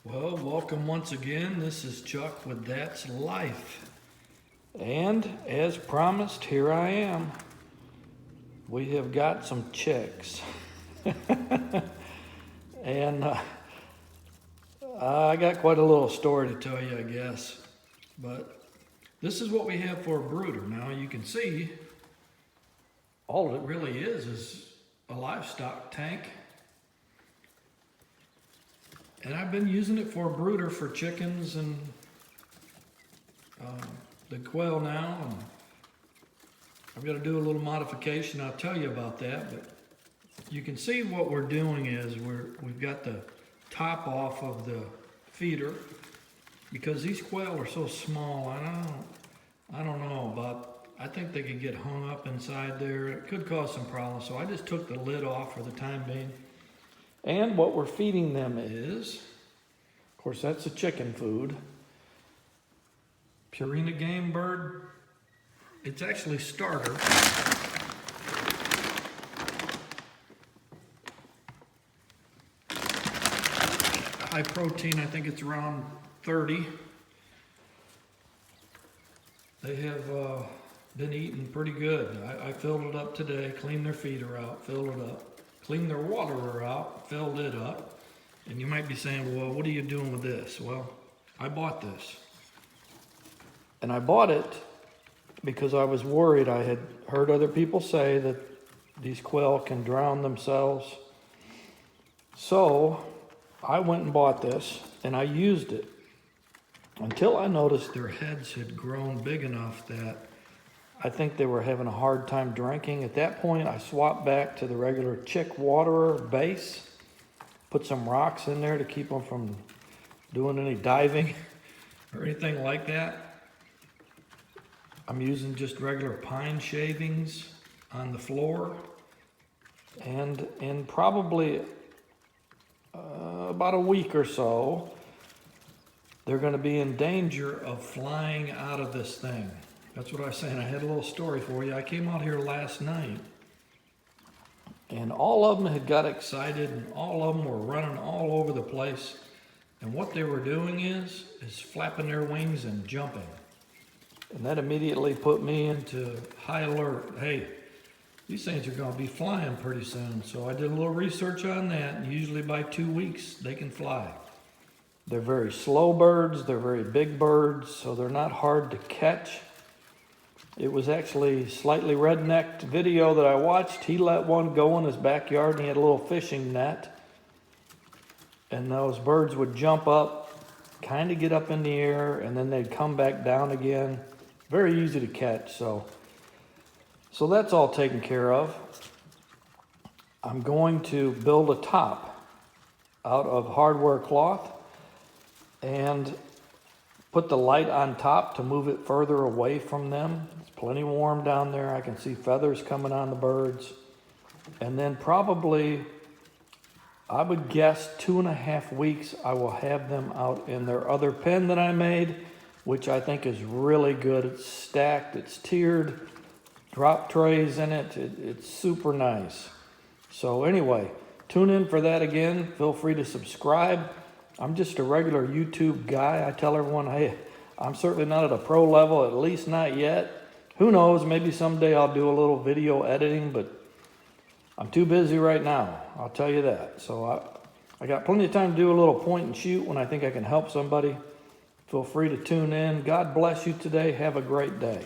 Well, welcome once again. This is Chuck with That's Life. And as promised, here I am. We have got some chicks. And I got quite a little story to tell you, I guess. But this is what we have for a brooder. Now you can see all it really is a livestock tank. And I've been using it for a brooder for chickens and the quail now. And I've got to do a little modification. I'll tell you about that. But you can see what we're doing is we've got the top off of the feeder because these quail are so small. I don't know about. I think they could get hung up inside there. It could cause some problems. So I just took the lid off for the time being. And what we're feeding them is, of course, that's a chicken food. Purina game bird. It's actually starter. High protein, I think it's around 30. They have been eating pretty good. I filled it up today, cleaned their feeder out, filled it up. Cleaned their waterer out, filled it up. And you might be saying, well, what are you doing with this? Well, I bought this. And I bought it because I was worried. I had heard other people say that these quail can drown themselves. So I went and bought this and I used it until I noticed their heads had grown big enough that I think they were having a hard time drinking. At that point, I swapped back to the regular chick waterer base, put some rocks in there to keep them from doing any diving or anything like that. I'm using just regular pine shavings on the floor. And in probably about a week or so, they're going to be in danger of flying out of this thing. That's what I was saying. I had a little story for you. I came out here last night and all of them had got excited and all of them were running all over the place. And what they were doing is flapping their wings and jumping. And that immediately put me into high alert. Hey, these things are going to be flying pretty soon. So I did a little research on that. And usually by 2 weeks, they can fly. They're very slow birds. They're very big birds. So they're not hard to catch. It was actually slightly rednecked video that I watched. He let one go in his backyard and he had a little fishing net. And those birds would jump up, kind of get up in the air, and then they'd come back down again. Very easy to catch. So that's all taken care of. I'm going to build a top out of hardware cloth and put the light on top to move it further away from them. It's plenty warm down there. I can see feathers coming on the birds. And then probably, I would guess 2.5 weeks, I will have them out in their other pen that I made, which I think is really good. It's stacked, it's tiered, drop trays in it. It's super nice. So anyway, tune in for that again. Feel free to subscribe. I'm just a regular YouTube guy. I tell everyone, hey, I'm certainly not at a pro level, at least not yet. Who knows, maybe someday I'll do a little video editing, but I'm too busy right now, I'll tell you that. So I got plenty of time to do a little point and shoot when I think I can help somebody. Feel free to tune in. God bless you today. Have a great day.